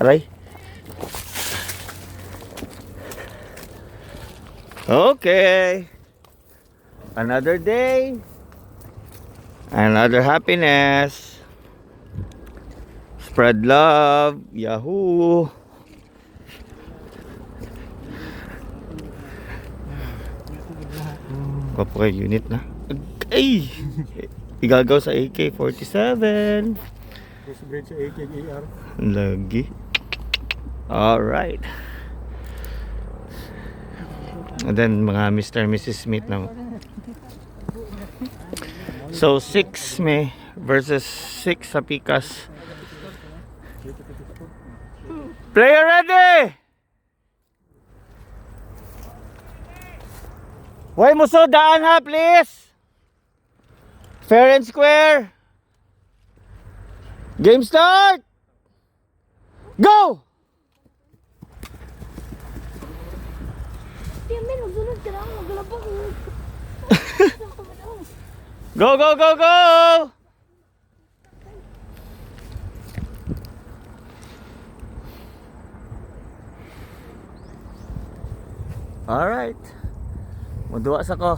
Aray. Okay. Another day. Another happiness. Spread love. Yahoo. Kapo kay unit na. Ay! Igagaw sa AK-47. Bridge sa AKAR. Lagi. Alright. And then mga Mr. and Mrs. Smith na. So 6 me versus 6 sa Pikas. Player ready! Way mo so daan ha please. Fair and square. Game start. Go! Go, go, go, go! Alright. Muduwa sa ko.